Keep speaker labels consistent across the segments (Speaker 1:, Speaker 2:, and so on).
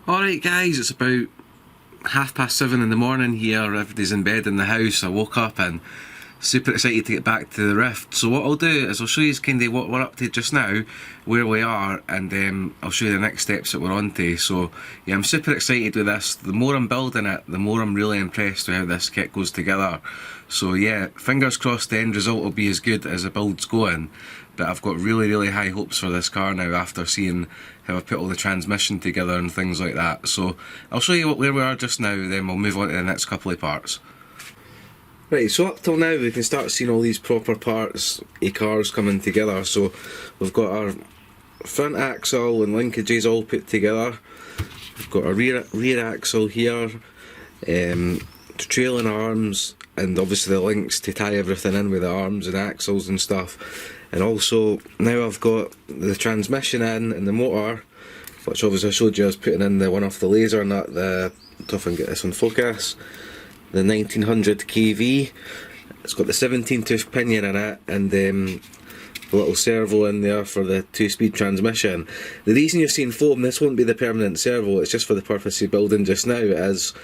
Speaker 1: Alright guys, it's about 7:30 in the morning here, everybody's in bed in the house. I woke up and super excited to get back to the Rift. So what I'll do is I'll show you kind of what we're up to just now, where we are, and I'll show you the next steps that we're on to. So yeah, I'm super excited with this. The more I'm building it, the more I'm really impressed with how this kit goes together. So yeah, fingers crossed the end result will be as good as the build's going. But I've got really high hopes for this car now after seeing how I've put all the transmission together and things like that. So I'll show you where we are just now, then we'll move on to the next couple of parts. Right, so up till now we can start seeing all these proper parts of cars coming together. So we've got our front axle and linkages all put together. We've got our rear axle here, trailing arms, and obviously the links to tie everything in with the arms and axles and stuff. And also now I've got the transmission in and the motor, which obviously I showed you I was putting in the one off the laser nut, the, see if I can get this on focus, the 1900 kV. It's got the 17 tooth pinion in it, and the little servo in there for the 2-speed transmission. The reason you're seeing foam, this won't be the permanent servo, it's just for the purpose of building just now, is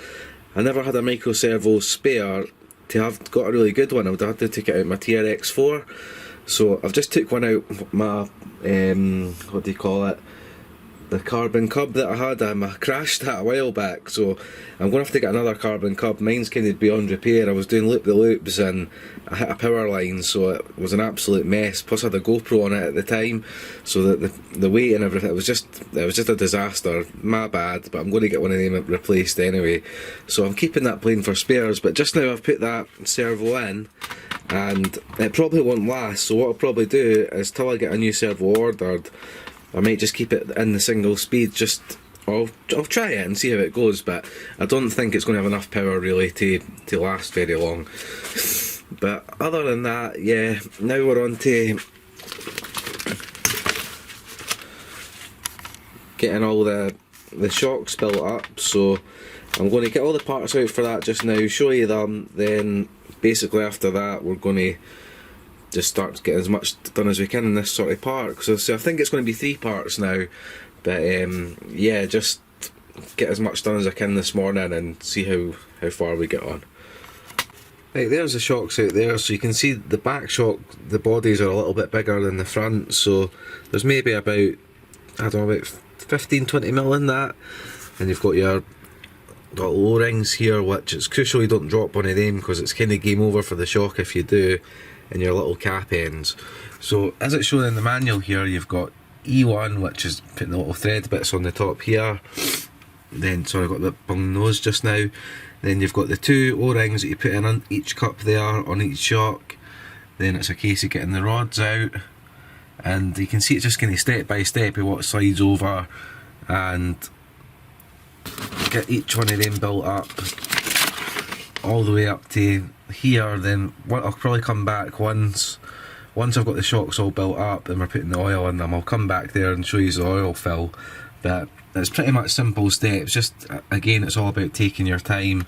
Speaker 1: I never had a micro servo spare to have got a really good one. I would have had to take it out my TRX4. So I've just took one out my, what do you call it, the carbon cub that I had. I crashed that a while back, so I'm going to have to get another carbon cub. Mine's kind of beyond repair. I was doing loop-the-loops and I hit a power line, so it was an absolute mess. Plus I had a GoPro on it at the time, so that the weight and everything, it was just a disaster. My bad, but I'm going to get one of them replaced anyway. So I'm keeping that plane for spares, but just now I've put that servo in, and it probably won't last. So what I'll probably do is, till I get a new servo ordered, I might just keep it in the single speed. I'll try it and see how it goes, but I don't think it's going to have enough power really to last very long. But other than that, yeah, now we're on to getting all the shocks built up. So I'm going to get all the parts out for that just now, show you them, then basically after that we're going to just start getting as much done as we can in this sort of part. So I think it's going to be 3 parts now, but yeah, just get as much done as I can this morning and see how far we get on. Right, there's the shocks out there, so you can see the back shock, the bodies are a little bit bigger than the front, so there's maybe about, I don't know, about 15-20mm in that. And you've got your O-rings here, which it's crucial you don't drop one of them, because it's kind of game over for the shock if you do, and your little cap ends. So as it's shown in the manual here, you've got E1, which is putting the little thread bits on the top here. Then, sorry, I got the bung nose just now. Then you've got the 2 O-rings that you put in on each cup there, on each shock. Then it's a case of getting the rods out, and you can see it's just kind of step by step of what slides over, and get each one of them built up all the way up to here. Then I'll probably come back once I've got the shocks all built up and we're putting the oil in them. I'll come back there and show you the oil fill. But it's pretty much simple steps. Just again, it's all about taking your time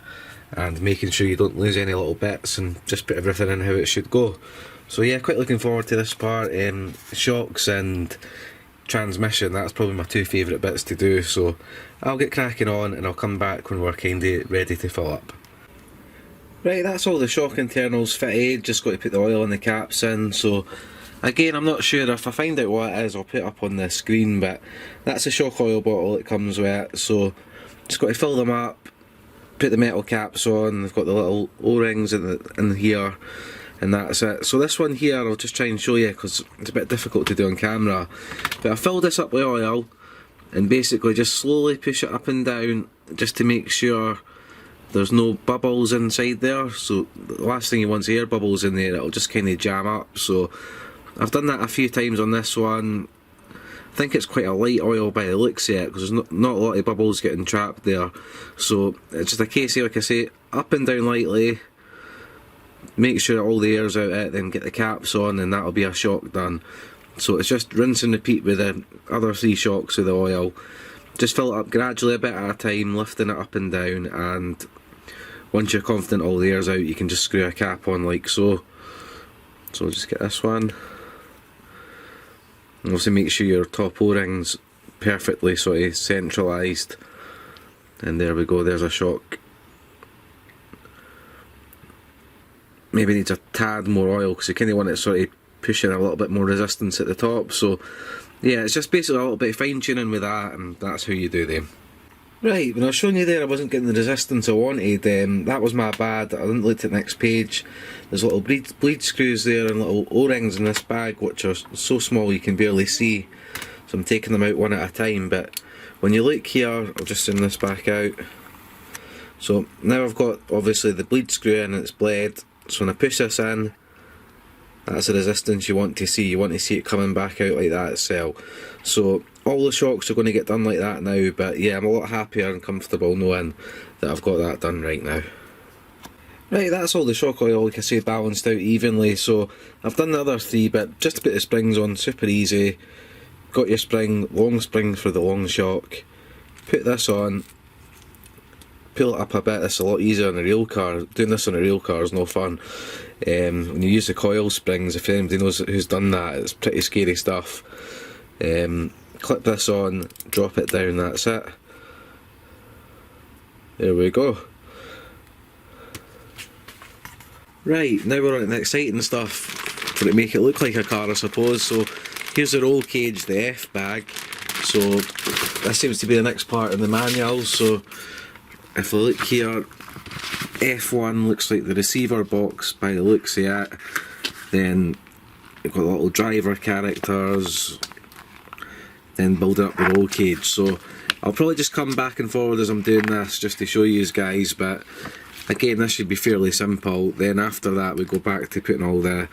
Speaker 1: and making sure you don't lose any little bits, and just put everything in how it should go. So yeah, quite looking forward to this part. Shocks and transmission, that's probably my 2 favourite bits to do. So I'll get cracking on and I'll come back when we're kinda ready to fill up. Right, that's all the shock internals fitted, just got to put the oil and the caps in. So again, I'm not sure, if I find out what it is I'll put it up on the screen, but that's a shock oil bottle it comes with. So just got to fill them up, put the metal caps on. They've got the little O-rings in here, and that's it. So this one here I'll just try and show you because it's a bit difficult to do on camera, but I filled this up with oil and basically just slowly push it up and down just to make sure there's no bubbles inside there. So the last thing you want is air bubbles in there, it'll just kind of jam up. So I've done that a few times on this one. I think it's quite a light oil by the looks of it, because there's not a lot of bubbles getting trapped there. So it's just a case of, like I say, up and down lightly, make sure all the air's out of it, then get the caps on, and that'll be a shock done. So it's just rinse and repeat with the other 3 shocks of the oil. Just fill it up gradually, a bit at a time, lifting it up and down, and once you're confident all the air's out, you can just screw a cap on like so. So just get this one. And also make sure your top O-ring's perfectly sort of centralised And there we go, there's a shock. Maybe needs a tad more oil because you kind of want it sort of pushing a little bit more resistance at the top. So yeah, it's just basically a little bit of fine tuning with that, and that's how you do them. Right, when I was showing you there I wasn't getting the resistance I wanted, that was my bad. I didn't look at the next page. There's little bleed screws there and little O-rings in this bag which are so small you can barely see. So I'm taking them out one at a time, but when you look here, I'll just send this back out. So now I've got obviously the bleed screw in and it's bled. So when I push this in, that's the resistance you want to see. You want to see it coming back out like that itself. So all the shocks are going to get done like that now, but yeah, I'm a lot happier and comfortable knowing that I've got that done right now. Right, that's all the shock oil, like I say, balanced out evenly. So I've done the other three, but just to put the springs on, super easy. Got your spring, long spring for the long shock. Put this on. Pull it up a bit. It's a lot easier on a real car. Doing this on a real car is no fun. When you use the coil springs, if anybody knows who's done that, it's pretty scary stuff. Clip this on, drop it down, that's it. There we go. Right, now we're on to the exciting stuff to make it look like a car, I suppose. So here's the roll cage, the F bag. So this seems to be the next part in the manual. So if we look here, F1 looks like the receiver box by the looks of it. Then you've got the little driver characters. Then building up the roll cage. So I'll probably just come back and forward as I'm doing this just to show you guys, but again this should be fairly simple. Then after that we go back to putting all the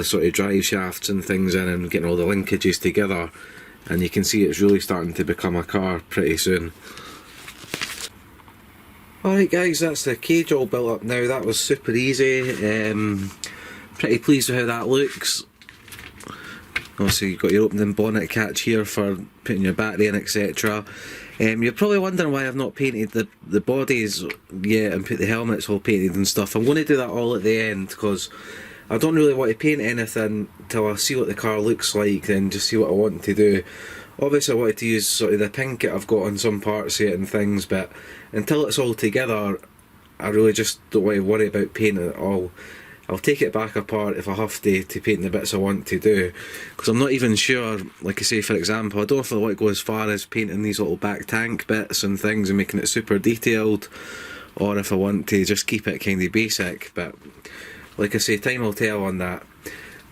Speaker 1: sort of drive shafts and things in and getting all the linkages together, and you can see it's really starting to become a car pretty soon. Alright guys, that's the cage all built up now. That was super easy. Pretty pleased with how that looks. Obviously you've got your opening bonnet catch here for putting your battery in, etc. You're probably wondering why I've not painted the bodies yet and put the helmets all painted and stuff. I'm going to do that all at the end because I don't really want to paint anything till I see what the car looks like, then just see what I want to do. Obviously I wanted to use sort of the pink that I've got on some parts of it and things, but until it's all together I really just don't want to worry about painting it all. I'll take it back apart if I have to paint the bits I want to do, because I'm not even sure, like I say for example, I don't know if I want to go as far as painting these little back tank bits and things and making it super detailed, or if I want to just keep it kind of basic, but like I say, time will tell on that.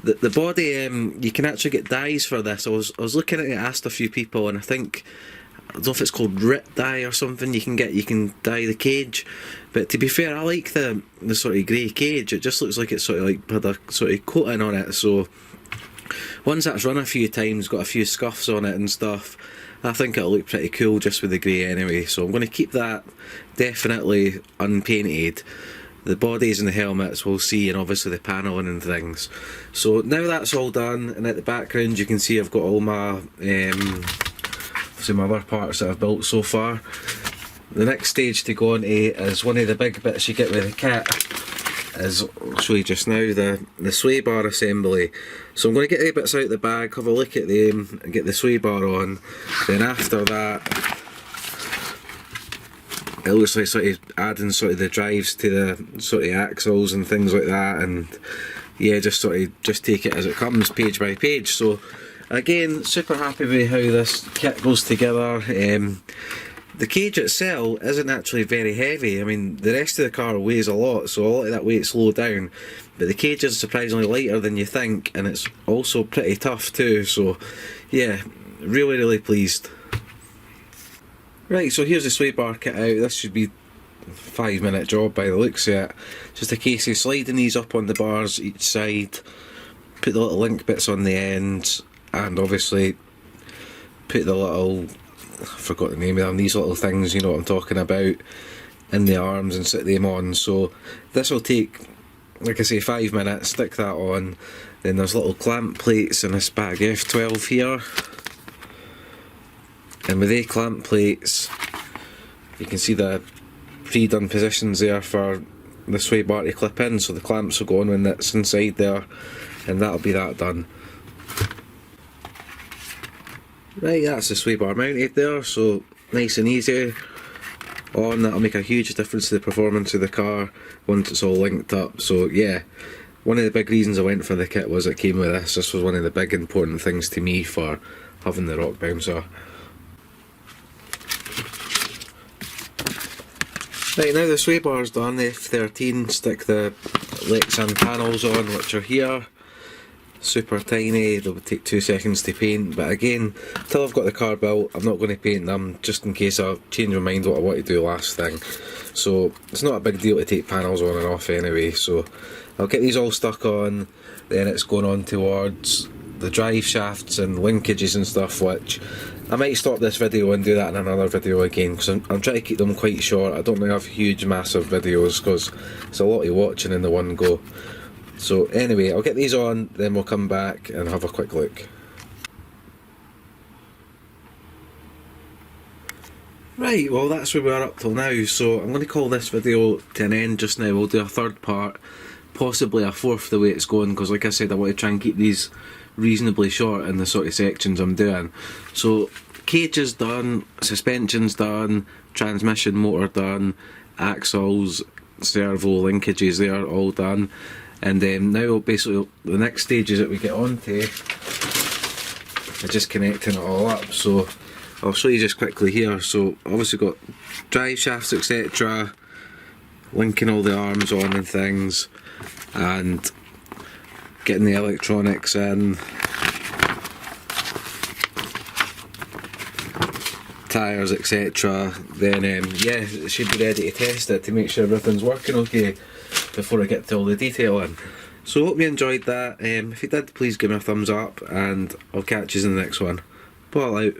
Speaker 1: The body, you can actually get dyes for this. I was looking at it, asked a few people, and I think, I don't know if it's called Ryft dye or something you can dye the cage, but to be fair I like the sort of grey cage. It just looks like it's sort of like had a sort of coating on it, so once that's run a few times, got a few scuffs on it and stuff, I think it'll look pretty cool just with the grey anyway, so I'm going to keep that definitely unpainted. The bodies and the helmets we'll see, and obviously the panelling and things. So now that's all done, and at the background you can see I've got all my some other parts that I've built so far. The next stage to go on to is one of the big bits you get with the kit, is, I'll show you just now, the sway bar assembly. So I'm going to get the bits out of the bag, have a look at them and get the sway bar on. Then after that it looks like sort of adding sort of the drives to the sort of axles and things like that, and yeah, just sort of just take it as it comes, page by page. So again, super happy with how this kit goes together. The cage itself isn't actually very heavy. I mean, the rest of the car weighs a lot, so a lot of that weight's low down, but the cage is surprisingly lighter than you think, and it's also pretty tough too, so yeah, really pleased. Right, so here's the sway bar kit out. This should be a 5-minute job by the looks of it. Just a case of sliding these up on the bars each side, put the little link bits on the end, and obviously put the little, I forgot the name of them, these little things, you know what I'm talking about, in the arms and sit them on. So this will take, like I say, 5 minutes, stick that on. Then there's little clamp plates in this bag F12 here. And with the clamp plates, you can see the pre-done positions there for the sway bar to clip in, so the clamps will go on when that's inside there, and that'll be that done. Right, that's the sway bar mounted there, so nice and easy. on. That'll make a huge difference to the performance of the car once it's all linked up. So yeah, one of the big reasons I went for the kit was it came with this. This was one of the big important things to me for having the rock bouncer. Right, now the sway bar's done, the F13, stick the Lexan panels on, which are here. Super tiny, they'll take 2 seconds to paint, but again, until I've got the car built, I'm not going to paint them, just in case I change my mind what I want to do last thing. So it's not a big deal to take panels on and off anyway, so I'll get these all stuck on, then it's going on towards the drive shafts and linkages and stuff, which I might stop this video and do that in another video again, because I'm trying to keep them quite short. I don't really have huge massive videos because it's a lot of watching in the one go. So anyway, I'll get these on, then we'll come back and have a quick look. Right, well that's where we are up till now, so I'm going to call this video to an end just now. We'll do a third part, possibly a fourth the way it's going, because like I said, I want to try and keep these reasonably short in the sort of sections I'm doing. So cage is done, suspension's done, transmission motor done, axles, servo, linkages there, all done. And now basically the next stages that we get on to are just connecting it all up. So I'll show you just quickly here. So obviously got drive shafts, etc, linking all the arms on and things, and getting the electronics in, tyres, etc. Then yeah, it should be ready to test it to make sure everything's working okay before I get to all the detail in. So hope you enjoyed that. If you did, please give me a thumbs up, and I'll catch you in the next one. Ball out.